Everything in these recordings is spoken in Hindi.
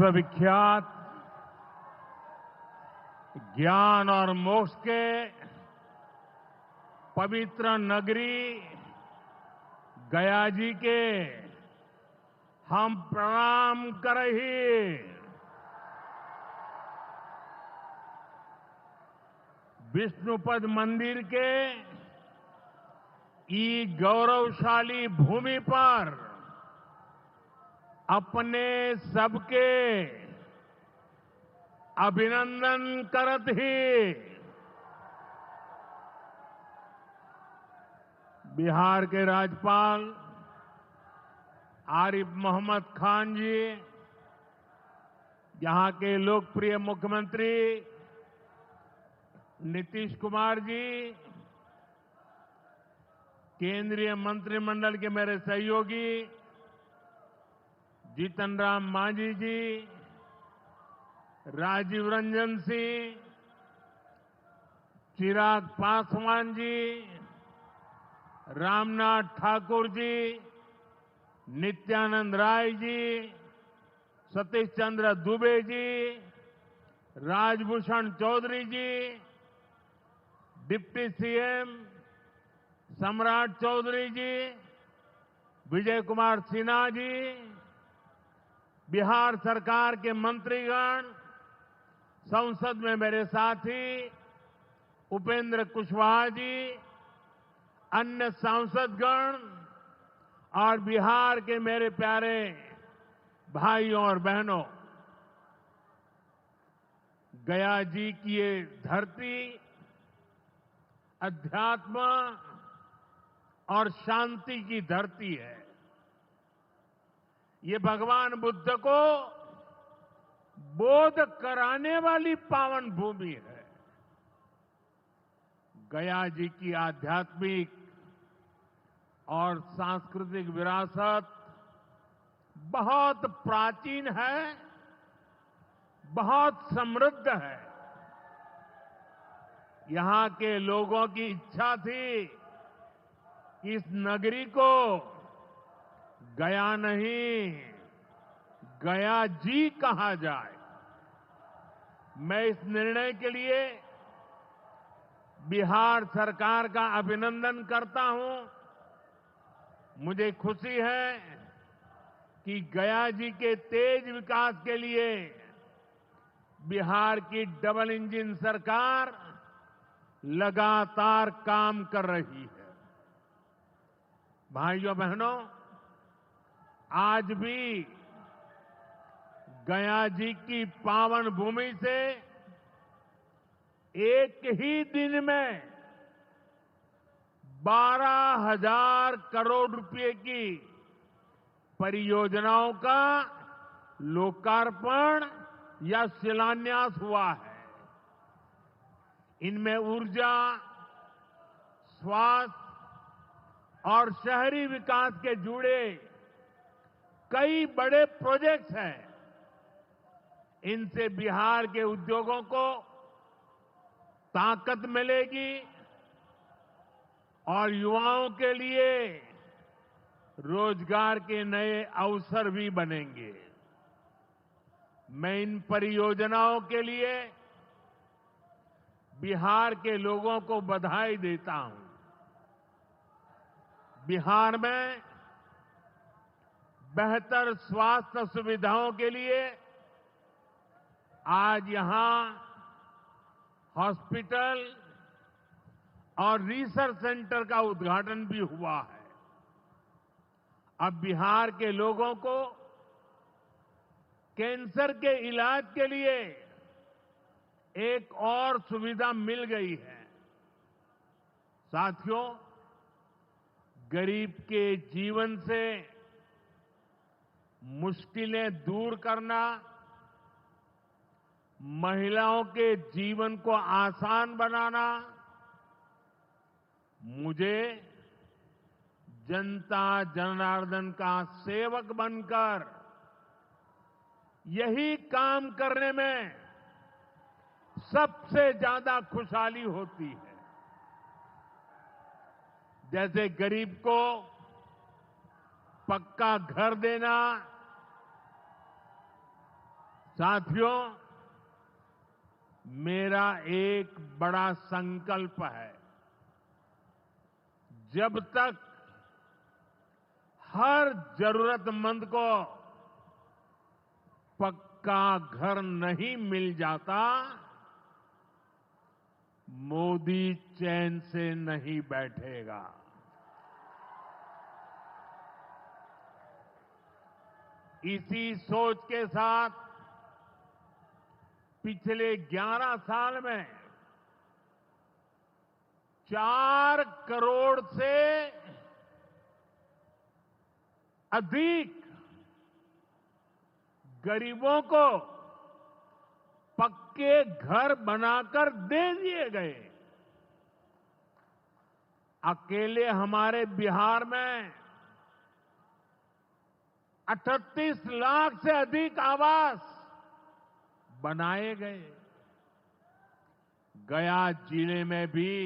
विश्वविख्यात ज्ञान और मोक्ष के पवित्र नगरी गया जी के हम प्रणाम करही। विष्णुपद मंदिर के ई गौरवशाली भूमि पर अपने सबके अभिनंदन करत ही बिहार के राज्यपाल आरिफ मोहम्मद खान जी, यहां के लोकप्रिय मुख्यमंत्री नीतीश कुमार जी, केंद्रीय मंत्रिमंडल के मेरे सहयोगी जीतन राम मांझी जी, राजीव रंजन सिंह, चिराग पासवान जी, रामनाथ ठाकुर जी, नित्यानंद राय जी, सतीश चंद्र दुबे जी, राजभूषण चौधरी जी, डिप्टी सीएम सम्राट चौधरी जी, विजय कुमार सिन्हा जी, बिहार सरकार के मंत्रीगण, संसद में मेरे साथी उपेंद्र कुशवाहा जी, अन्य सांसदगण और बिहार के मेरे प्यारे भाइयों और बहनों, गया जी की ये धरती अध्यात्म और शांति की धरती है। ये भगवान बुद्ध को बोध कराने वाली पावन भूमि है। गया जी की आध्यात्मिक और सांस्कृतिक विरासत बहुत प्राचीन है, बहुत समृद्ध है। यहां के लोगों की इच्छा थी कि इस नगरी को गया नहीं, गया जी कहा जाए। मैं इस निर्णय के लिए बिहार सरकार का अभिनंदन करता हूं। मुझे खुशी है कि गया जी के तेज विकास के लिए बिहार की डबल इंजन सरकार लगातार काम कर रही है। भाइयों बहनों, आज भी गया जी की पावन भूमि से एक ही दिन में 12,000 करोड़ रुपए की परियोजनाओं का लोकार्पण या शिलान्यास हुआ है। इनमें ऊर्जा, स्वास्थ्य और शहरी विकास के जुड़े कई बड़े प्रोजेक्ट्स हैं। इनसे बिहार के उद्योगों को ताकत मिलेगी और युवाओं के लिए रोजगार के नए अवसर भी बनेंगे। मैं इन परियोजनाओं के लिए बिहार के लोगों को बधाई देता हूं। बिहार में बेहतर स्वास्थ्य सुविधाओं के लिए आज यहां हॉस्पिटल और रिसर्च सेंटर का उद्घाटन भी हुआ है। अब बिहार के लोगों को कैंसर के इलाज के लिए एक और सुविधा मिल गई है। साथियों, गरीब के जीवन से मुश्किलें दूर करना, महिलाओं के जीवन को आसान बनाना मुझे जनता जनार्दन का सेवक बनकर यही काम करने में सबसे ज्यादा खुशहाली होती है। जैसे गरीब को पक्का घर देना, साथियों, मेरा एक बड़ा संकल्प है। जब तक हर जरूरतमंद को पक्का घर नहीं मिल जाता, मोदी चैन से नहीं बैठेगा। इसी सोच के साथ पिछले 11 साल में 4 करोड़ से अधिक गरीबों को पक्के घर बनाकर दे दिए गए। अकेले हमारे बिहार में 38 लाख से अधिक आवास बनाए गए। गया जिले में भी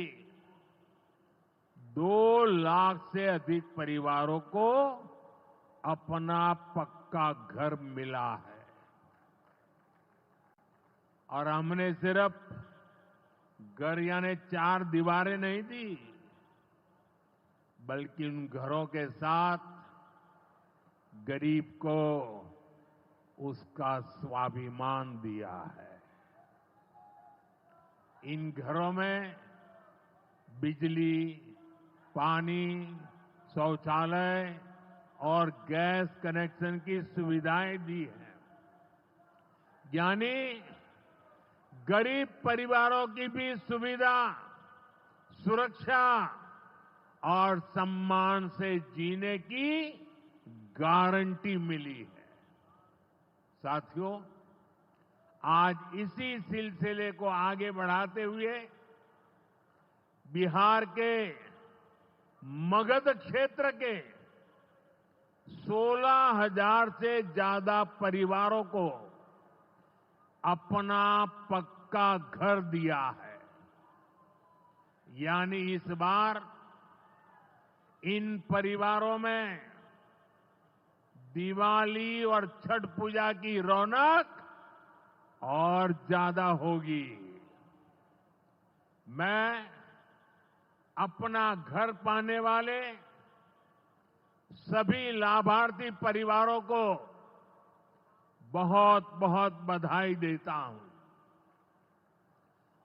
2 लाख से अधिक परिवारों को अपना पक्का घर मिला है। और हमने सिर्फ घर यानी 4 दीवारें नहीं दी, बल्कि उन घरों के साथ गरीब को उसका स्वाभिमान दिया है। इन घरों में बिजली, पानी, शौचालय और गैस कनेक्शन की सुविधाएं दी हैं। यानी गरीब परिवारों की भी सुविधा, सुरक्षा और सम्मान से जीने की गारंटी मिली है। साथियों, आज इसी सिलसिले को आगे बढ़ाते हुए बिहार के मगध क्षेत्र के 16,000 से ज्यादा परिवारों को अपना पक्का घर दिया है। यानी इस बार इन परिवारों में दिवाली और छठ पूजा की रौनक और ज्यादा होगी। मैं अपना घर पाने वाले सभी लाभार्थी परिवारों को बहुत बहुत बधाई देता हूं।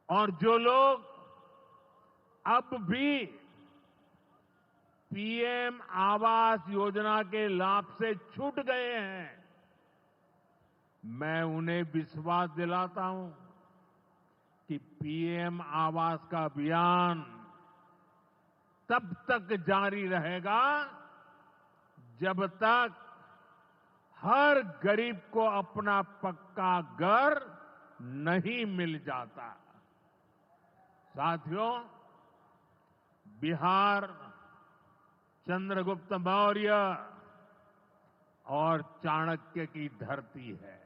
और जो लोग अब भी पीएम आवास योजना के लाभ से छूट गए हैं, मैं उन्हें विश्वास दिलाता हूं कि पीएम आवास का अभियान तब तक जारी रहेगा जब तक हर गरीब को अपना पक्का घर नहीं मिल जाता। साथियों, बिहार चंद्रगुप्त मौर्य और चाणक्य की धरती है।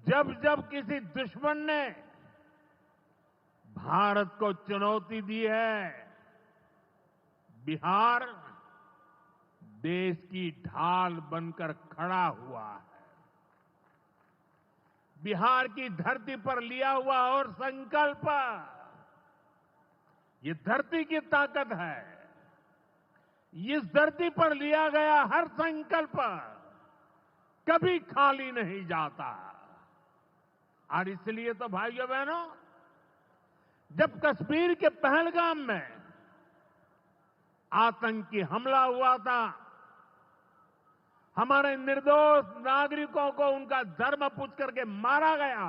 जब जब किसी दुश्मन ने भारत को चुनौती दी है, बिहार देश की ढाल बनकर खड़ा हुआ है। बिहार की धरती पर लिया हुआ और संकल्प, ये धरती की ताकत है। इस धरती पर लिया गया हर संकल्प कभी खाली नहीं जाता। और इसलिए तो भाइयों बहनों, जब कश्मीर के पहलगाम में आतंकी हमला हुआ था, हमारे निर्दोष नागरिकों को उनका धर्म पूछ करके मारा गया,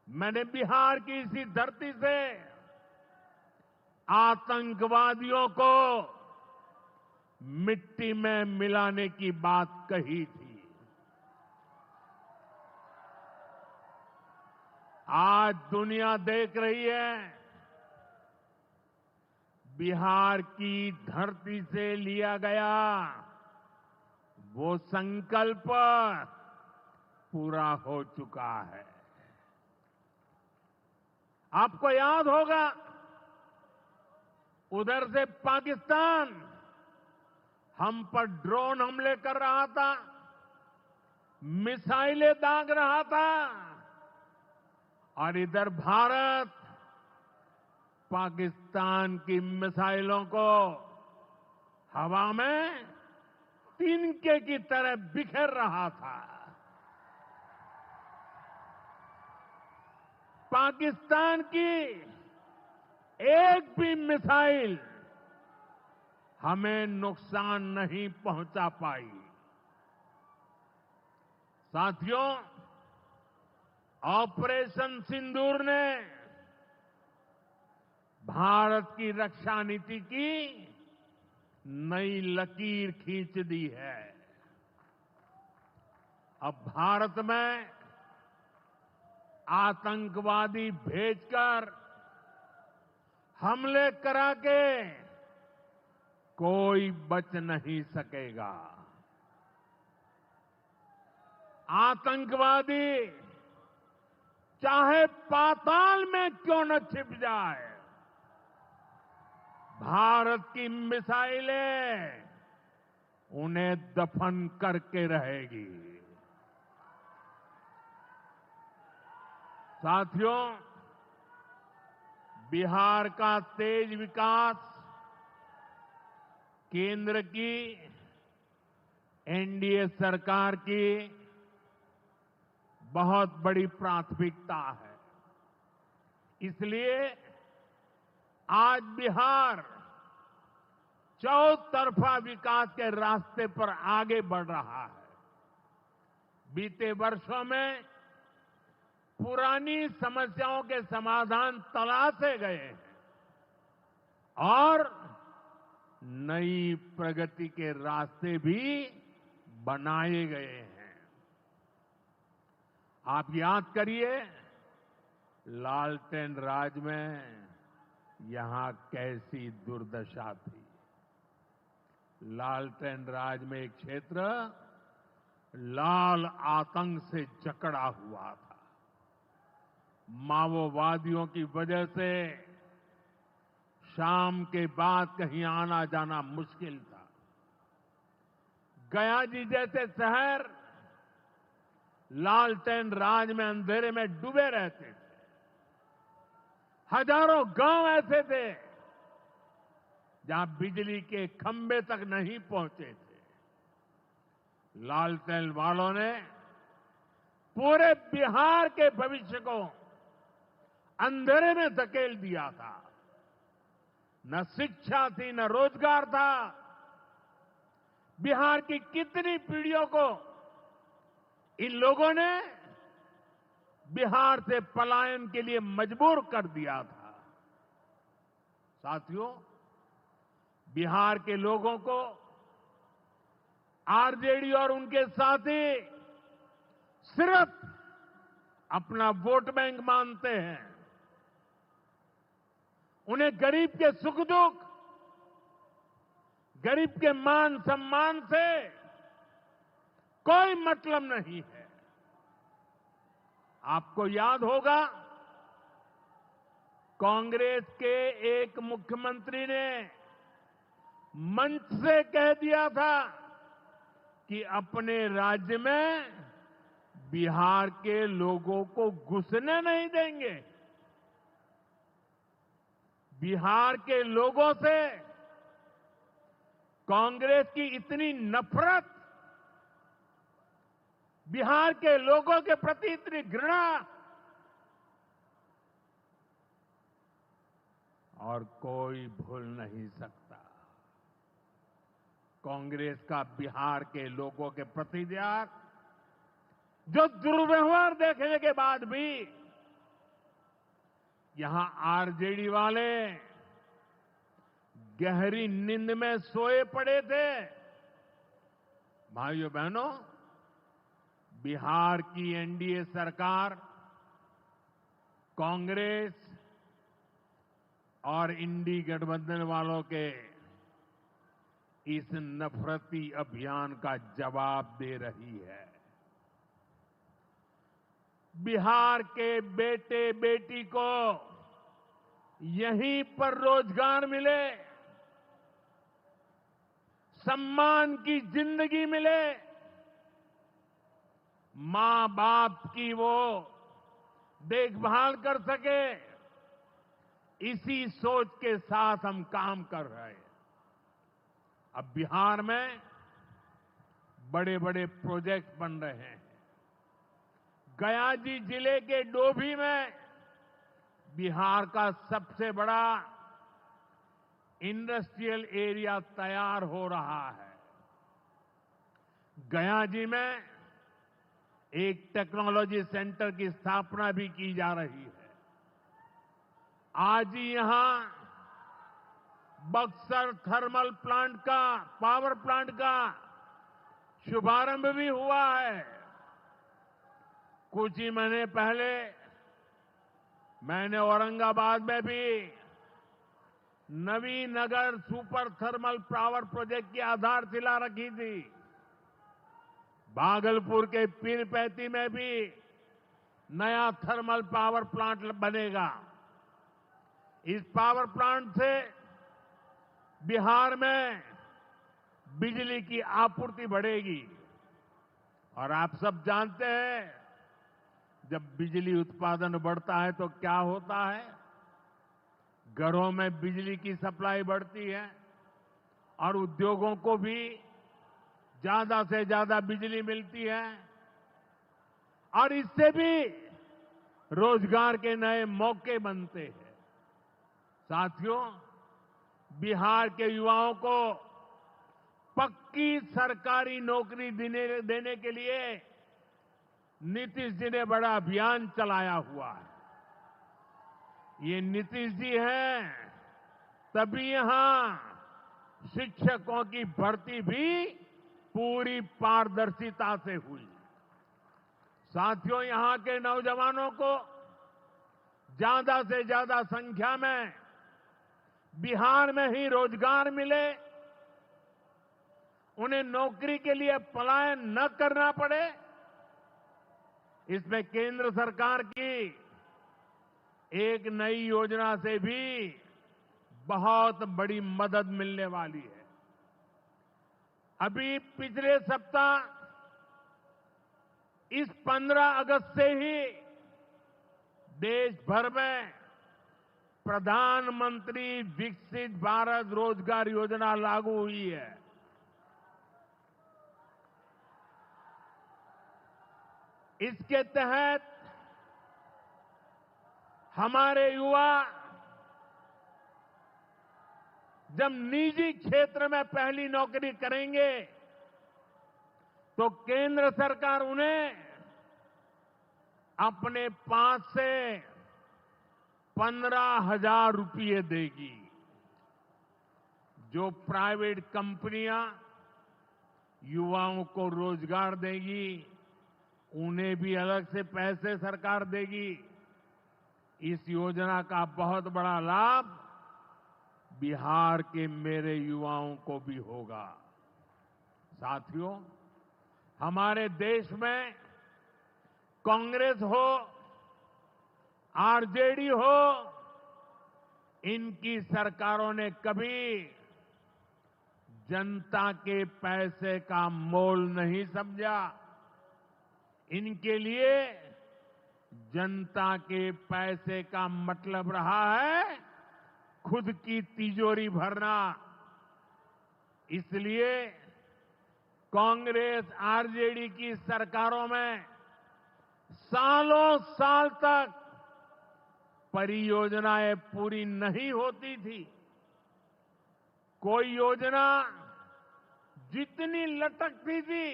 मैंने बिहार की इसी धरती से आतंकवादियों को मिट्टी में मिलाने की बात कही थी। आज दुनिया देख रही है, बिहार की धरती से लिया गया वो संकल्प पूरा हो चुका है। आपको याद होगा, उधर से पाकिस्तान हम पर ड्रोन हमले कर रहा था, मिसाइलें दाग रहा था और इधर भारत पाकिस्तान की मिसाइलों को हवा में तिनके की तरह बिखेर रहा था। पाकिस्तान की एक भी मिसाइल हमें नुकसान नहीं पहुंचा पाई। साथियों, ऑपरेशन सिंदूर ने भारत की रक्षा नीति की नई लकीर खींच दी है। अब भारत में आतंकवादी भेजकर हमले करा के कोई बच नहीं सकेगा। आतंकवादी चाहे पाताल में क्यों न छिप जाए, भारत की मिसाइलें उन्हें दफन करके रहेगी। साथियों, बिहार का तेज विकास केंद्र की एनडीए सरकार की बहुत बड़ी प्राथमिकता है। इसलिए आज बिहार चौतरफा विकास के रास्ते पर आगे बढ़ रहा है। बीते वर्षों में पुरानी समस्याओं के समाधान तलाशे गए हैं और नई प्रगति के रास्ते भी बनाए गए हैं। आप याद करिए, लालटेन राज में यहां कैसी दुर्दशा थी। लालटेन राज में एक क्षेत्र लाल आतंक से जकड़ा हुआ था। माओवादियों की वजह से शाम के बाद कहीं आना जाना मुश्किल था। गया जी जैसे शहर लालटेन राज में अंधेरे में डूबे रहते थे। हजारों गांव ऐसे थे जहां बिजली के खंभे तक नहीं पहुंचे थे। लालटेन वालों ने पूरे बिहार के भविष्य को अंधेरे में धकेल दिया था। न शिक्षा थी, न रोजगार था। बिहार की कितनी पीढ़ियों को इन लोगों ने बिहार से पलायन के लिए मजबूर कर दिया था। साथियों, बिहार के लोगों को आरजेडी और उनके साथी सिर्फ अपना वोट बैंक मानते हैं। उन्हें गरीब के सुख दुख, गरीब के मान सम्मान से कोई मतलब नहीं है। आपको याद होगा, कांग्रेस के एक मुख्यमंत्री ने मंच से कह दिया था कि अपने राज्य में बिहार के लोगों को घुसने नहीं देंगे। बिहार के लोगों से कांग्रेस की इतनी नफरत, बिहार के लोगों के प्रति इतनी घृणा, और कोई भूल नहीं सकता। कांग्रेस का बिहार के लोगों के प्रति त्याग, जो दुर्व्यवहार देखने के बाद भी यहां आरजेडी वाले गहरी नींद में सोए पड़े थे। भाइयों बहनों, बिहार की एनडीए सरकार कांग्रेस और इंडी गठबंधन वालों के इस नफरती अभियान का जवाब दे रही है। बिहार के बेटे बेटी को यहीं पर रोजगार मिले, सम्मान की जिंदगी मिले, मां बाप की वो देखभाल कर सके, इसी सोच के साथ हम काम कर रहे हैं। अब बिहार में बड़े बड़े प्रोजेक्ट बन रहे हैं। गया जी जिले के डोभी में बिहार का सबसे बड़ा इंडस्ट्रियल एरिया तैयार हो रहा है। गया जी में एक टेक्नोलॉजी सेंटर की स्थापना भी की जा रही है। आज ही यहां बक्सर थर्मल प्लांट का, पावर प्लांट का शुभारंभ भी हुआ है। कुछ ही महीने पहले मैंने औरंगाबाद में भी Nabinagar super thermal power project की आधारशिला रखी थी। भागलपुर के पीरपैंती में भी नया थर्मल पावर प्लांट बनेगा। इस पावर प्लांट से बिहार में बिजली की आपूर्ति बढ़ेगी। और आप सब जानते हैं, जब बिजली उत्पादन बढ़ता है तो क्या होता है? घरों में बिजली की सप्लाई बढ़ती है और उद्योगों को भी ज्यादा से ज्यादा बिजली मिलती है और इससे भी रोजगार के नए मौके बनते हैं। साथियों, बिहार के युवाओं को पक्की सरकारी नौकरी देने के लिए नीतीश जी ने बड़ा अभियान चलाया हुआ है। ये नीतीश जी हैं, तभी यहां शिक्षकों की भर्ती भी पूरी पारदर्शिता से हुई। साथियों, यहां के नौजवानों को ज्यादा से ज्यादा संख्या में बिहार में ही रोजगार मिले, उन्हें नौकरी के लिए पलायन न करना पड़े, इसमें केंद्र सरकार की एक नई योजना से भी बहुत बड़ी मदद मिलने वाली है। अभी पिछले सप्ताह इस 15 अगस्त से ही देश भर में प्रधानमंत्री विकसित भारत रोजगार योजना लागू हुई है। इसके तहत हमारे युवा जब निजी क्षेत्र में पहली नौकरी करेंगे तो केंद्र सरकार उन्हें अपने पास से 15,000 रुपये देगी। जो प्राइवेट कंपनियां युवाओं को रोजगार देगी, उन्हें भी अलग से पैसे सरकार देगी। इस योजना का बहुत बड़ा लाभ बिहार के मेरे युवाओं को भी होगा। साथियों, हमारे देश में कांग्रेस हो, आरजेडी हो, इनकी सरकारों ने कभी जनता के पैसे का मोल नहीं समझा। इनके लिए जनता के पैसे का मतलब रहा है खुद की तिजोरी भरना। इसलिए कांग्रेस आरजेडी की सरकारों में सालों साल तक परियोजनाएं पूरी नहीं होती थी। कोई योजना जितनी लटकती थी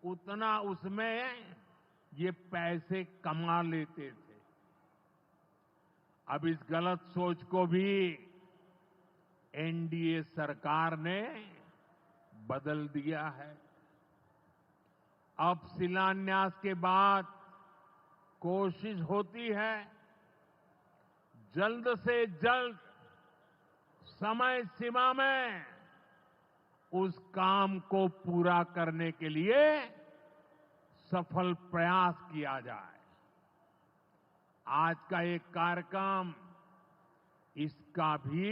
उतना उसमें ये पैसे कमा लेते थे। अब इस गलत सोच को भी एनडीए सरकार ने बदल दिया है। अब शिलान्यास के बाद कोशिश होती है जल्द से जल्द समय सीमा में उस काम को पूरा करने के लिए सफल प्रयास किया जाए। आज का एक कार्यक्रम इसका भी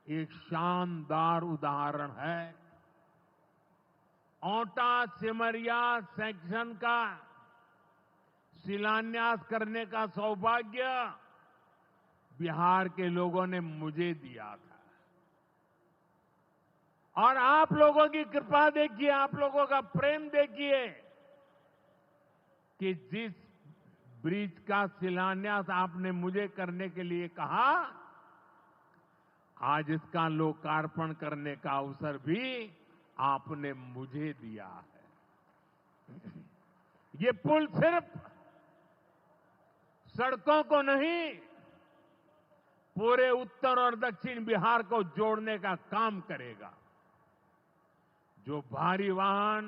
एक शानदार उदाहरण है। औटा सिमरिया सेक्शन का शिलान्यास करने का सौभाग्य बिहार के लोगों ने मुझे दिया था। और आप लोगों की कृपा देखिए, आप लोगों का प्रेम देखिए कि जिस ब्रिज का शिलान्यास आपने मुझे करने के लिए कहा, आज इसका लोकार्पण करने का अवसर भी आपने मुझे दिया है। ये पुल सिर्फ सड़कों को नहीं, पूरे उत्तर और दक्षिण बिहार को जोड़ने का काम करेगा। जो भारी वाहन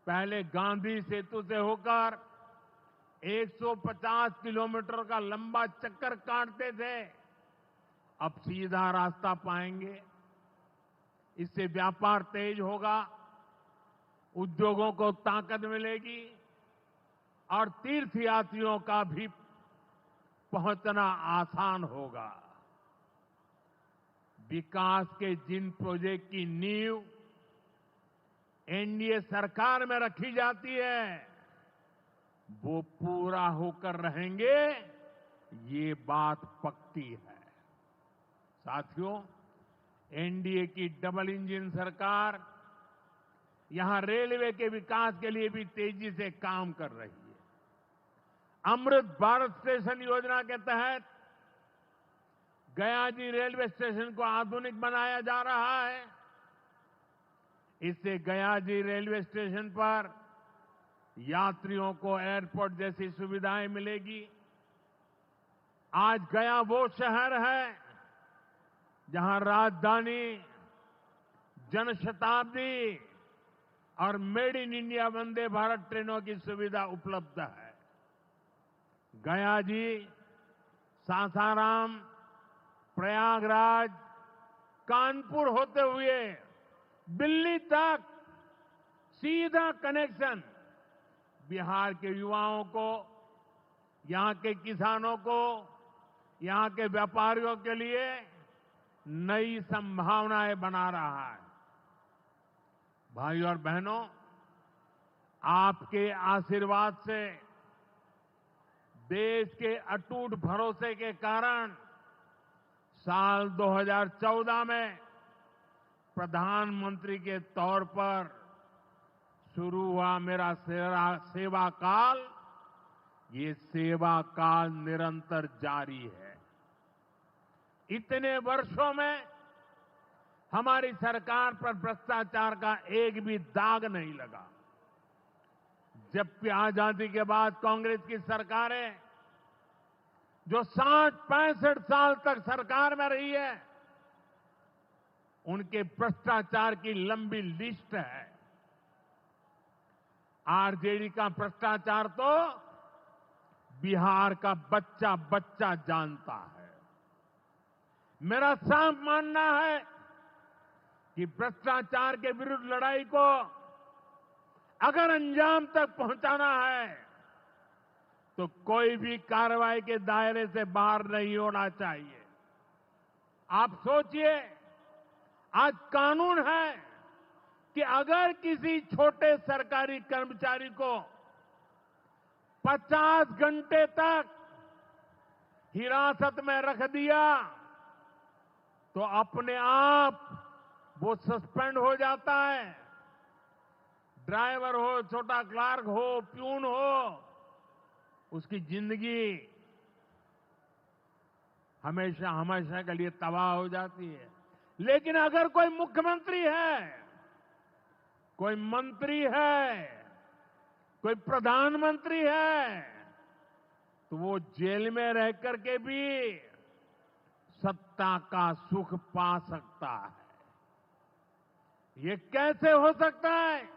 पहले गांधी सेतु से होकर 150 किलोमीटर का लंबा चक्कर काटते थे, अब सीधा रास्ता पाएंगे। इससे व्यापार तेज होगा, उद्योगों को ताकत मिलेगी और तीर्थयात्रियों का भी पहुंचना आसान होगा। विकास के जिन प्रोजेक्ट की नींव एनडीए सरकार में रखी जाती है, वो पूरा होकर रहेंगे, ये बात पक्की है। साथियों, एनडीए की डबल इंजन सरकार यहां रेलवे के विकास के लिए भी तेजी से काम कर रही है। अमृत भारत स्टेशन योजना के तहत गयाजी रेलवे स्टेशन को आधुनिक बनाया जा रहा है। इससे गयाजी रेलवे स्टेशन पर यात्रियों को एयरपोर्ट जैसी सुविधाएं मिलेगी। आज गया वो शहर है जहां राजधानी, जनशताब्दी और made in India Vande Bharat ट्रेनों की सुविधा उपलब्ध है। गया जी सासाराम, प्रयागराज, कानपुर होते हुए दिल्ली तक सीधा कनेक्शन बिहार के युवाओं को, यहां के किसानों को, यहां के व्यापारियों के लिए नई संभावनाएं बना रहा है। भाइयों और बहनों, आपके आशीर्वाद से, देश के अटूट भरोसे के कारण साल 2014 में प्रधानमंत्री के तौर पर शुरू हुआ मेरा सेवा काल, ये सेवा काल निरंतर जारी है। इतने वर्षों में हमारी सरकार पर भ्रष्टाचार का एक भी दाग नहीं लगा। जबकि आजादी के बाद कांग्रेस की सरकारें जो 60-65 साल तक सरकार में रही है, उनके भ्रष्टाचार की लंबी लिस्ट है। आरजेडी का भ्रष्टाचार तो बिहार का बच्चा बच्चा जानता है। मेरा साफ मानना है कि भ्रष्टाचार के विरुद्ध लड़ाई को अगर अंजाम तक पहुंचाना है तो कोई भी कार्रवाई के दायरे से बाहर नहीं होना चाहिए। आप सोचिए, आज कानून है कि अगर किसी छोटे सरकारी कर्मचारी को 50 घंटे तक हिरासत में रख दिया तो अपने आप वो सस्पेंड हो जाता है। ड्राइवर हो, छोटा क्लार्क हो, प्यून हो, उसकी जिंदगी हमेशा हमेशा के लिए तबाह हो जाती है। लेकिन अगर कोई मुख्यमंत्री है, कोई मंत्री है, कोई प्रधानमंत्री है, तो वो जेल में रह करके भी सत्ता का सुख पा सकता है। ये कैसे हो सकता है?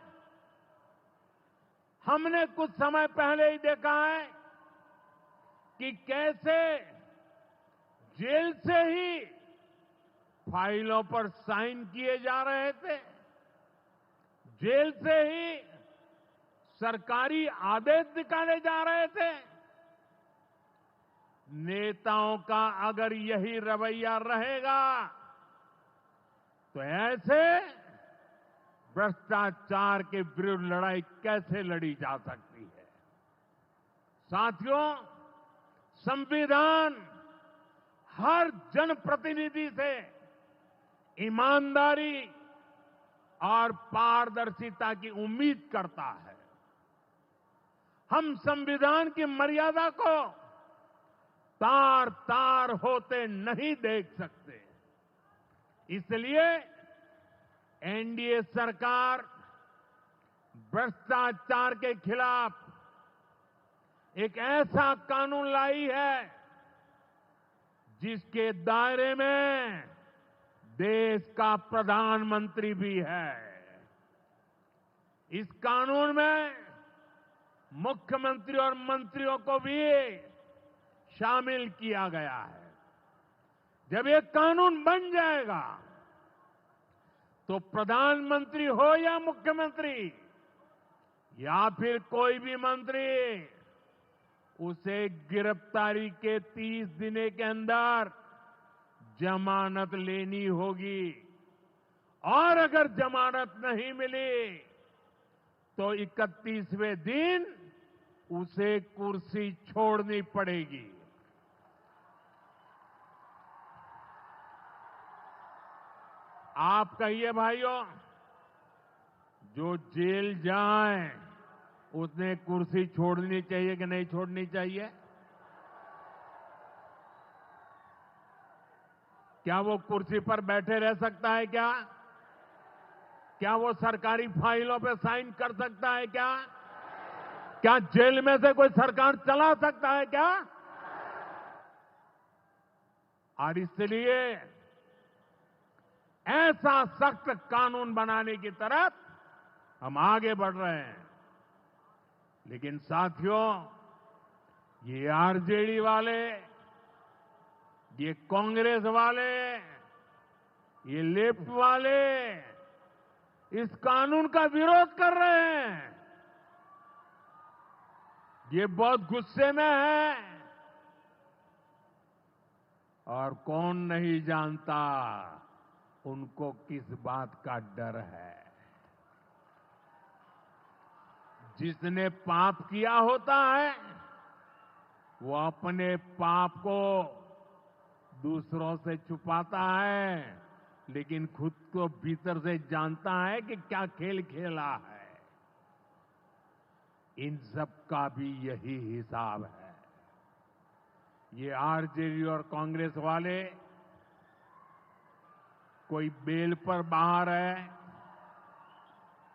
हमने कुछ समय पहले ही देखा है कि कैसे जेल से ही फाइलों पर साइन किए जा रहे थे, जेल से ही सरकारी आदेश निकाले जा रहे थे। नेताओं का अगर यही रवैया रहेगा तो ऐसे भ्रष्टाचार के विरुद्ध लड़ाई कैसे लड़ी जा सकती है। साथियों, संविधान हर जनप्रतिनिधि से ईमानदारी और पारदर्शिता की उम्मीद करता है। हम संविधान की मर्यादा को तार तार होते नहीं देख सकते। इसलिए एनडीए सरकार भ्रष्टाचार के खिलाफ एक ऐसा कानून लाई है जिसके दायरे में देश का प्रधानमंत्री भी है। इस कानून में मुख्यमंत्री और मंत्रियों को भी शामिल किया गया है। जब ये कानून बन जाएगा तो प्रधानमंत्री हो या मुख्यमंत्री या फिर कोई भी मंत्री, उसे गिरफ्तारी के 30 दिन के अंदर जमानत लेनी होगी और अगर जमानत नहीं मिली तो 31वें दिन उसे कुर्सी छोड़नी पड़ेगी। आप कहिए भाइयों, जो जेल जाए उसने कुर्सी छोड़नी चाहिए कि नहीं छोड़नी चाहिए? क्या वो कुर्सी पर बैठे रह सकता है क्या? क्या वो सरकारी फाइलों पे साइन कर सकता है क्या? क्या जेल में से कोई सरकार चला सकता है क्या? और इसलिए ऐसा सख्त कानून बनाने की तरफ हम आगे बढ़ रहे हैं। लेकिन साथियों, ये आरजेडी वाले, ये कांग्रेस वाले, ये लेफ्ट वाले इस कानून का विरोध कर रहे हैं। ये बहुत गुस्से में है और कौन नहीं जानता उनको किस बात का डर है। जिसने पाप किया होता है वो अपने पाप को दूसरों से छुपाता है, लेकिन खुद को भीतर से जानता है कि क्या खेल खेला है। इन सब का भी यही हिसाब है। ये आरजेडी और कांग्रेस वाले कोई बेल पर बाहर है,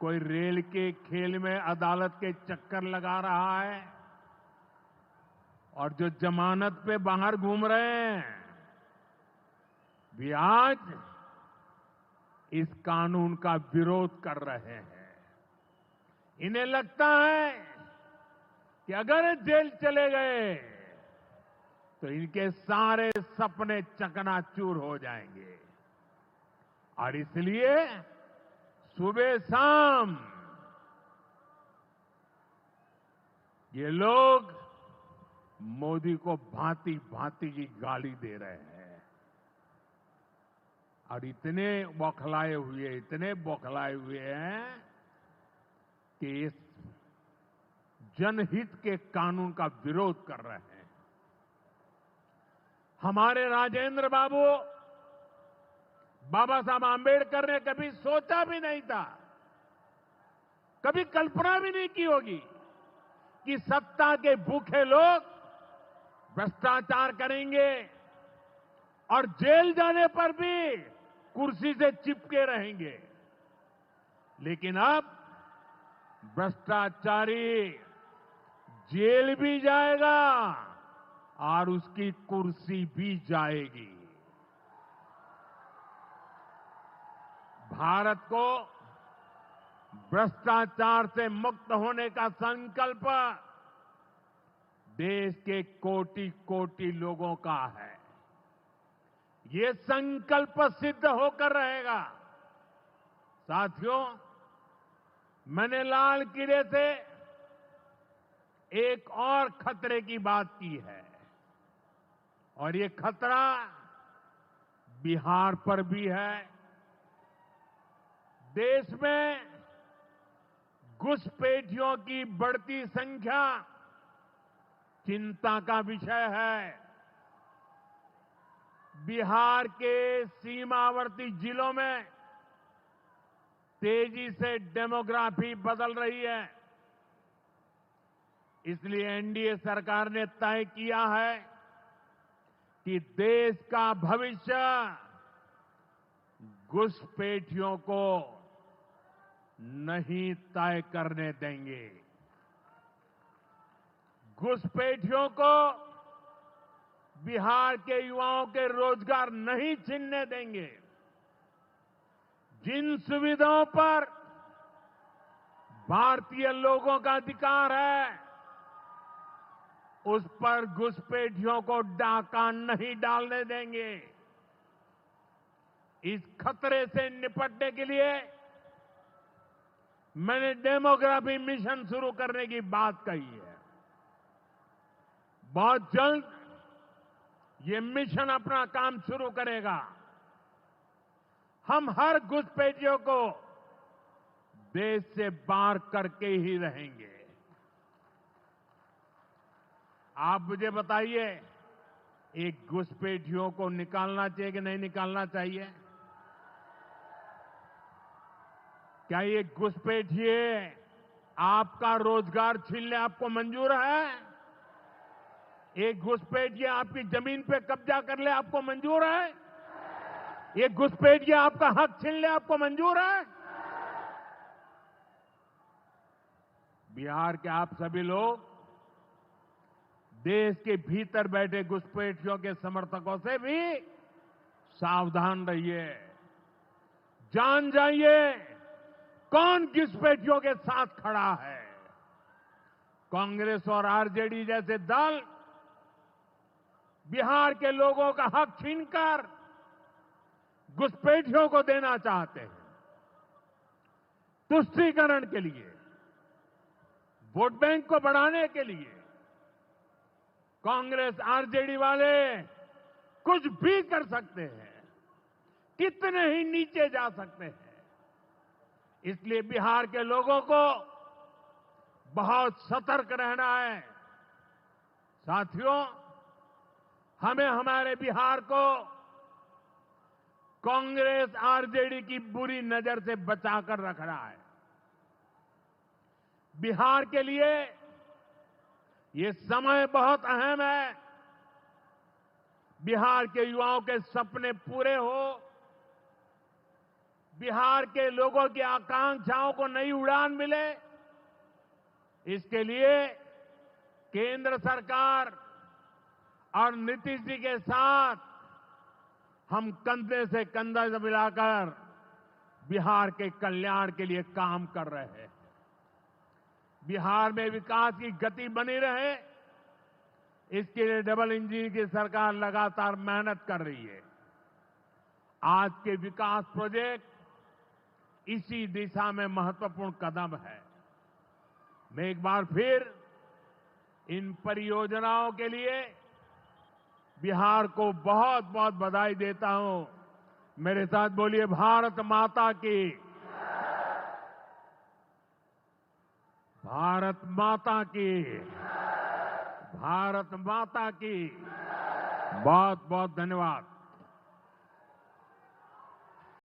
कोई रेल के खेल में अदालत के चक्कर लगा रहा है और जो जमानत पे बाहर घूम रहे हैं भी आज इस कानून का विरोध कर रहे हैं। इन्हें लगता है कि अगर जेल चले गए तो इनके सारे सपने चकनाचूर हो जाएंगे और इसलिए सुबह शाम ये लोग मोदी को भांति भांति की गाली दे रहे हैं और इतने बौखलाए हुए हैं कि इस जनहित के कानून का विरोध कर रहे हैं। हमारे राजेंद्र बाबू, बाबा साहब आंबेडकर ने कभी सोचा भी नहीं था, कभी कल्पना भी नहीं की होगी कि सत्ता के भूखे लोग भ्रष्टाचार करेंगे और जेल जाने पर भी कुर्सी से चिपके रहेंगे। लेकिन अब भ्रष्टाचारी जेल भी जाएगा और उसकी कुर्सी भी जाएगी। भारत को भ्रष्टाचार से मुक्त होने का संकल्प देश के कोटि कोटि लोगों का है। ये संकल्प सिद्ध होकर रहेगा। साथियों, मैंने लाल किले से एक और खतरे की बात की है और ये खतरा बिहार पर भी है, देश में घुसपैठियों की बढ़ती संख्या चिंता का विषय है। बिहार के सीमावर्ती जिलों में तेजी से डेमोग्राफी बदल रही है। इसलिए एनडीए सरकार ने तय किया है कि देश का भविष्य घुसपैठियों को नहीं तय करने देंगे। घुसपैठियों को बिहार के युवाओं के रोजगार नहीं छीनने देंगे। जिन सुविधाओं पर भारतीय लोगों का अधिकार है, उस पर घुसपैठियों को डाका नहीं डालने देंगे। इस खतरे से निपटने के लिए मैंने डेमोग्राफी मिशन शुरू करने की बात कही है। बहुत जल्द ये मिशन अपना काम शुरू करेगा। हम हर घुसपैठियों को देश से बाहर करके ही रहेंगे। आप मुझे बताइए, एक घुसपैठियों को निकालना चाहिए कि नहीं निकालना चाहिए? क्या ये घुसपैठिए आपका रोजगार छीनने आपको मंजूर है? एक घुसपैठिया आपकी जमीन पे कब्जा कर ले आपको मंजूर है? एक घुसपैठिया आपका हक छीन ले आपको मंजूर है? बिहार के आप सभी लोग देश के भीतर बैठे घुसपैठियों के समर्थकों से भी सावधान रहिए। जान जाइए कौन घुसपैठियों के साथ खड़ा है। कांग्रेस और आरजेडी जैसे दल बिहार के लोगों का हक छीनकर घुसपैठियों को देना चाहते हैं। तुष्टीकरण के लिए, वोट बैंक को बढ़ाने के लिए कांग्रेस आरजेडी वाले कुछ भी कर सकते हैं, कितने ही नीचे जा सकते हैं। इसलिए बिहार के लोगों को बहुत सतर्क रहना है। साथियों, हमें हमारे बिहार को कांग्रेस आरजेडी की बुरी नजर से बचाकर रखना है। बिहार के लिए ये समय बहुत अहम है। बिहार के युवाओं के सपने पूरे हो, बिहार के लोगों की आकांक्षाओं को नई उड़ान मिले, इसके लिए केंद्र सरकार और नीतीश जी के साथ हम कंधे से कंधा मिलाकर बिहार के कल्याण के लिए काम कर रहे हैं। बिहार में विकास की गति बनी रहे, इसके लिए डबल इंजन की सरकार लगातार मेहनत कर रही है। आज के विकास प्रोजेक्ट इसी दिशा में महत्वपूर्ण कदम है। मैं एक बार फिर इन परियोजनाओं के लिए बिहार को बहुत बहुत बधाई देता हूं। मेरे साथ बोलिए, भारत माता की, भारत माता की, भारत माता की। बहुत बहुत धन्यवाद।